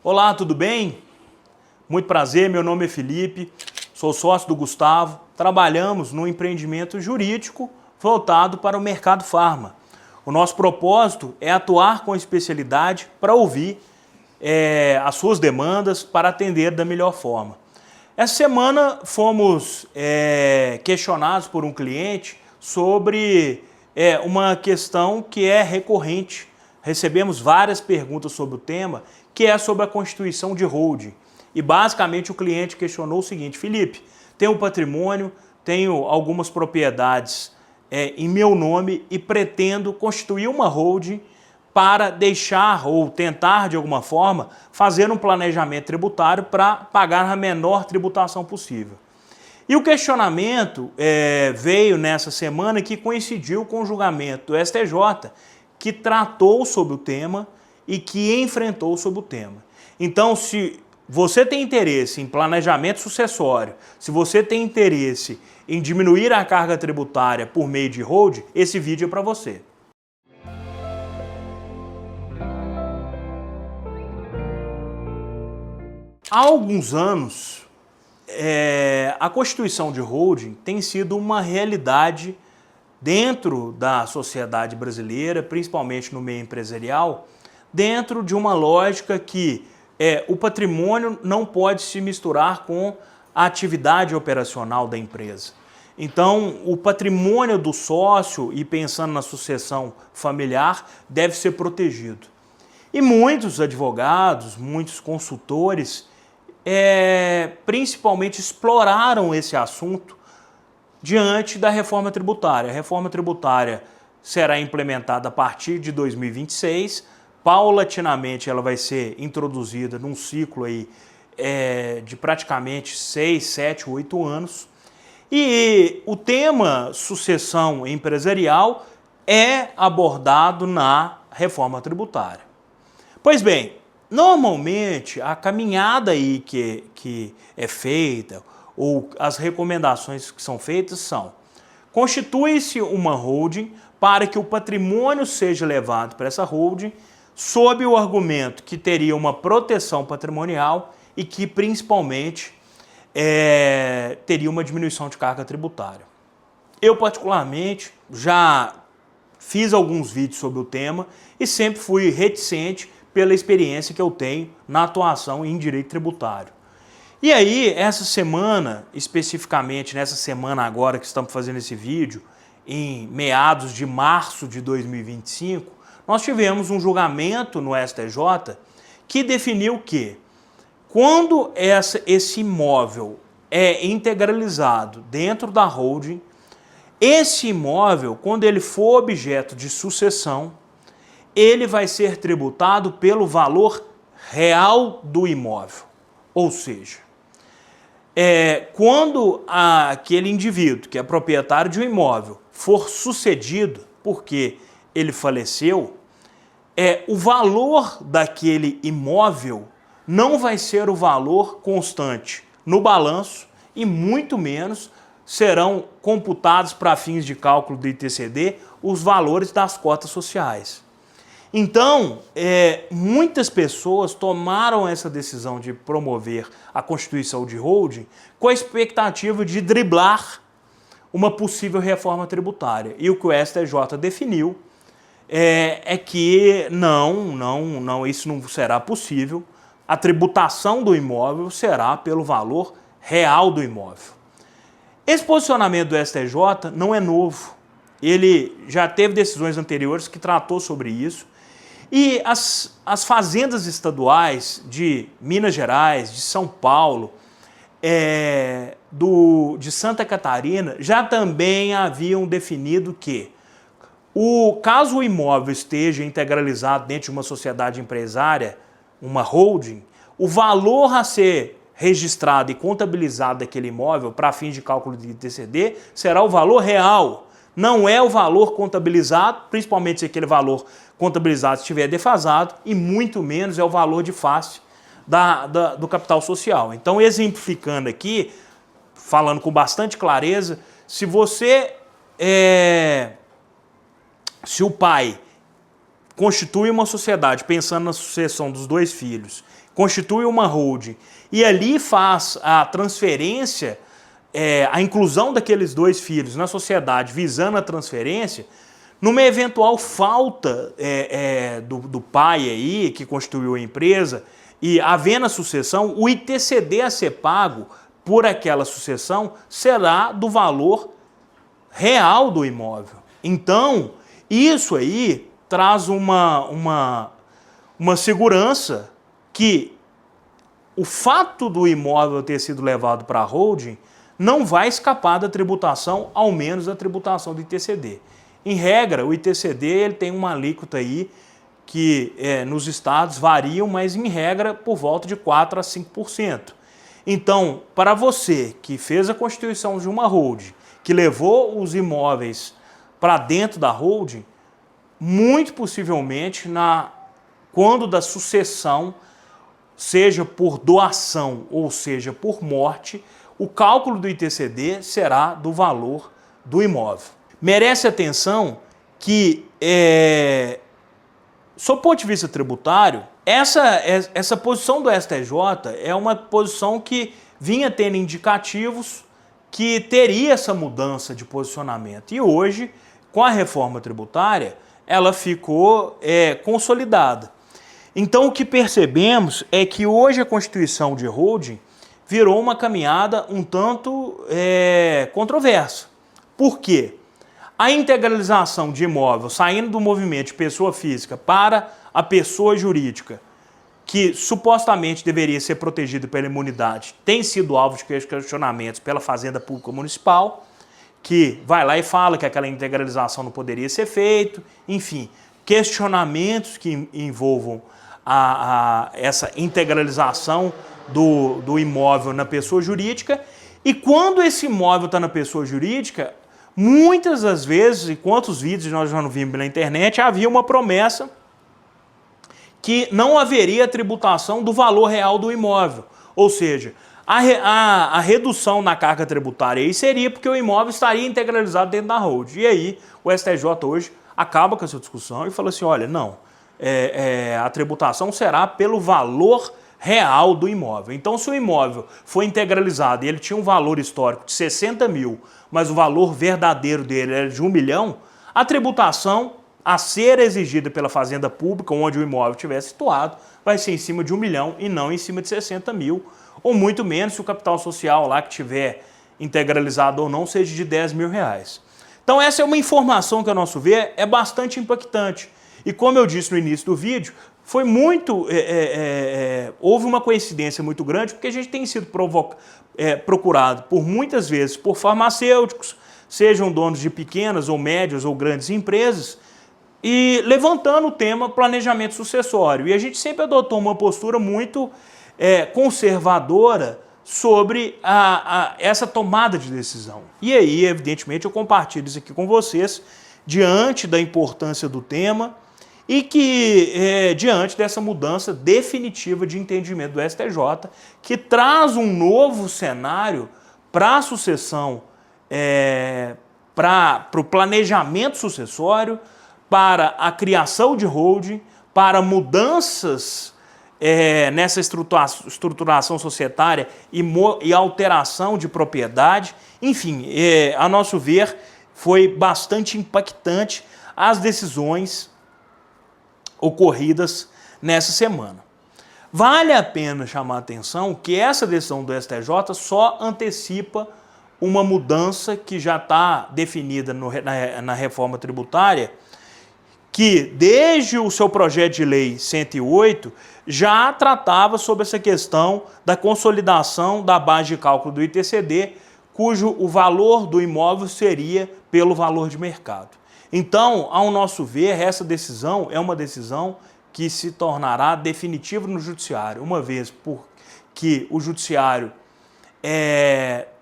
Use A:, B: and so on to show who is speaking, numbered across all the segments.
A: Olá, tudo bem? Muito prazer, meu nome é Felipe, sou sócio do Gustavo. Trabalhamos num empreendimento jurídico voltado para o mercado farma. O nosso propósito é atuar com especialidade para ouvir as suas demandas, para atender da melhor forma. Essa semana fomos questionados por um cliente sobre uma questão que é recorrente. Recebemos várias perguntas sobre o tema, que é sobre a constituição de holding. E basicamente o cliente questionou o seguinte: Felipe, tenho um patrimônio, tenho algumas propriedades em meu nome e pretendo constituir uma holding para deixar ou tentar de alguma forma fazer um planejamento tributário para pagar a menor tributação possível. E o questionamento veio nessa semana que coincidiu com o julgamento do STJ, que tratou sobre o tema e que enfrentou sobre o tema. Então, se você tem interesse em planejamento sucessório, se você tem interesse em diminuir a carga tributária por meio de holding, esse vídeo é para você. Há alguns anos, a constituição de holding tem sido uma realidade dentro da sociedade brasileira, principalmente no meio empresarial, dentro de uma lógica que o patrimônio não pode se misturar com a atividade operacional da empresa. Então, o patrimônio do sócio, e pensando na sucessão familiar, deve ser protegido. E muitos advogados, muitos consultores, principalmente exploraram esse assunto diante da reforma tributária. A reforma tributária será implementada a partir de 2026, paulatinamente ela vai ser introduzida num ciclo aí, de praticamente 6, 7, 8 anos. E o tema sucessão empresarial é abordado na reforma tributária. Pois bem, normalmente a caminhada aí que é feita, ou as recomendações que são feitas são: constitui-se uma holding para que o patrimônio seja levado para essa holding sob o argumento que teria uma proteção patrimonial e que principalmente teria uma diminuição de carga tributária. Eu particularmente já fiz alguns vídeos sobre o tema e sempre fui reticente pela experiência que eu tenho na atuação em direito tributário. E aí, essa semana, especificamente nessa semana agora que estamos fazendo esse vídeo, em meados de março de 2025, nós tivemos um julgamento no STJ que definiu que, quando esse imóvel é integralizado dentro da holding, esse imóvel, quando ele for objeto de sucessão, ele vai ser tributado pelo valor real do imóvel. Ou seja, quando aquele indivíduo que é proprietário de um imóvel for sucedido porque ele faleceu, o valor daquele imóvel não vai ser o valor constante no balanço e muito menos serão computados para fins de cálculo do ITCD os valores das cotas sociais. Então, muitas pessoas tomaram essa decisão de promover a constituição de holding com a expectativa de driblar uma possível reforma tributária. E o que o STJ definiu que isso não será possível. A tributação do imóvel será pelo valor real do imóvel. Esse posicionamento do STJ não é novo. Ele já teve decisões anteriores que tratou sobre isso. E as fazendas estaduais de Minas Gerais, de São Paulo, de Santa Catarina, já também haviam definido que, caso o imóvel esteja integralizado dentro de uma sociedade empresária, uma holding, o valor a ser registrado e contabilizado daquele imóvel para fins de cálculo de ITCD será o valor real. Não é o valor contabilizado, principalmente se aquele valor contabilizado estiver defasado, e muito menos é o valor de face do capital social. Então, exemplificando aqui, falando com bastante clareza, se o pai constitui uma sociedade pensando na sucessão dos dois filhos, constitui uma holding e ali faz a transferência, a inclusão daqueles dois filhos na sociedade visando a transferência, numa eventual falta do pai aí, que constituiu a empresa, e havendo a sucessão, o ITCD a ser pago por aquela sucessão será do valor real do imóvel. Então, isso aí traz uma segurança que o fato do imóvel ter sido levado para a holding não vai escapar da tributação, ao menos da tributação do ITCD. Em regra, o ITCD ele tem uma alíquota aí que nos estados variam, mas em regra por volta de 4% a 5%. Então, para você que fez a constituição de uma holding, que levou os imóveis para dentro da holding, muito possivelmente, quando da sucessão, seja por doação ou seja por morte, o cálculo do ITCD será do valor do imóvel. Merece atenção que, sob o ponto de vista tributário, essa posição do STJ é uma posição que vinha tendo indicativos que teria essa mudança de posicionamento. E hoje, com a reforma tributária, ela ficou consolidada. Então, o que percebemos é que hoje a constituição de holding virou uma caminhada um tanto controversa. Por quê? A integralização de imóvel saindo do movimento de pessoa física para a pessoa jurídica, que supostamente deveria ser protegida pela imunidade, tem sido alvo de questionamentos pela Fazenda Pública Municipal, que vai lá e fala que aquela integralização não poderia ser feita, enfim, questionamentos que envolvam essa integralização do imóvel na pessoa jurídica. E quando esse imóvel está na pessoa jurídica, muitas das vezes, e quantos vídeos nós já não vimos na internet, havia uma promessa que não haveria tributação do valor real do imóvel. Ou seja, a redução na carga tributária aí seria porque o imóvel estaria integralizado dentro da holding. E aí o STJ hoje acaba com essa discussão e fala assim, olha, não, a tributação será pelo valor real do imóvel. Então, se o imóvel foi integralizado e ele tinha um valor histórico de 60 mil, mas o valor verdadeiro dele era de 1 milhão, a tributação a ser exigida pela Fazenda Pública, onde o imóvel estiver situado, vai ser em cima de 1 milhão e não em cima de 60 mil, ou muito menos se o capital social lá que tiver integralizado ou não seja de 10 mil reais. Então essa é uma informação que, a nosso ver, é bastante impactante. E como eu disse no início do vídeo, foi muito, houve uma coincidência muito grande, porque a gente tem sido procurado por muitas vezes por farmacêuticos, sejam donos de pequenas ou médias ou grandes empresas, e levantando o tema planejamento sucessório. E a gente sempre adotou uma postura muito conservadora sobre essa tomada de decisão. E aí, evidentemente, eu compartilho isso aqui com vocês, diante da importância do tema, e que, diante dessa mudança definitiva de entendimento do STJ, que traz um novo cenário para a sucessão, para o planejamento sucessório, para a criação de holding, para mudanças nessa estruturação societária e alteração de propriedade. Enfim, a nosso ver, foi bastante impactante as decisões ocorridas nessa semana. Vale a pena chamar a atenção que essa decisão do STJ só antecipa uma mudança que já está definida na reforma tributária, que desde o seu projeto de lei 108 já tratava sobre essa questão da consolidação da base de cálculo do ITCD, cujo o valor do imóvel seria pelo valor de mercado. Então, ao nosso ver, essa decisão é uma decisão que se tornará definitiva no judiciário, uma vez porque o judiciário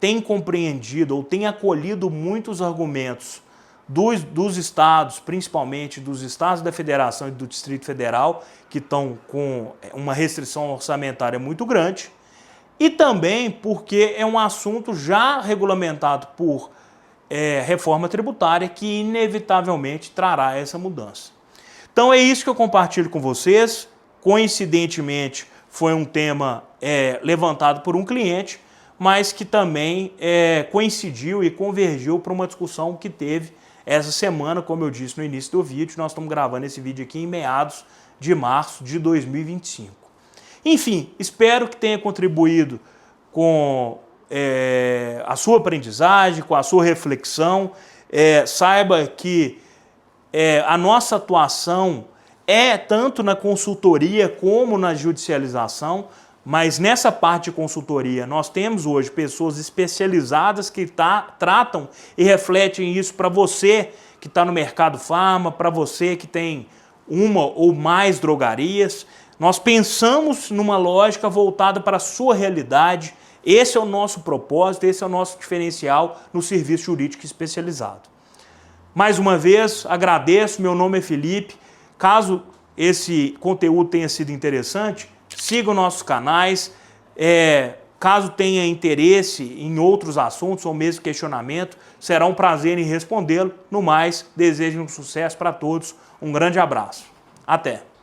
A: tem compreendido ou tem acolhido muitos argumentos dos estados, principalmente dos estados da federação e do Distrito Federal, que estão com uma restrição orçamentária muito grande, e também porque é um assunto já regulamentado por reforma tributária que inevitavelmente trará essa mudança. Então é isso que eu compartilho com vocês. Coincidentemente, foi um tema levantado por um cliente, mas que também coincidiu e convergiu para uma discussão que teve essa semana, como eu disse no início do vídeo. Nós estamos gravando esse vídeo aqui em meados de março de 2025. Enfim, espero que tenha contribuído com a sua aprendizagem, com a sua reflexão. Saiba que a nossa atuação tanto na consultoria como na judicialização, mas nessa parte de consultoria nós temos hoje pessoas especializadas que tratam e refletem isso para você que está no mercado farma, para você que tem uma ou mais drogarias. Nós pensamos numa lógica voltada para a sua realidade. Esse é o nosso propósito, esse é o nosso diferencial no serviço jurídico especializado. Mais uma vez, agradeço, meu nome é Felipe. Caso esse conteúdo tenha sido interessante, siga os nossos canais. Caso tenha interesse em outros assuntos ou mesmo questionamento, será um prazer em respondê-lo. No mais, desejo um sucesso para todos. Um grande abraço. Até!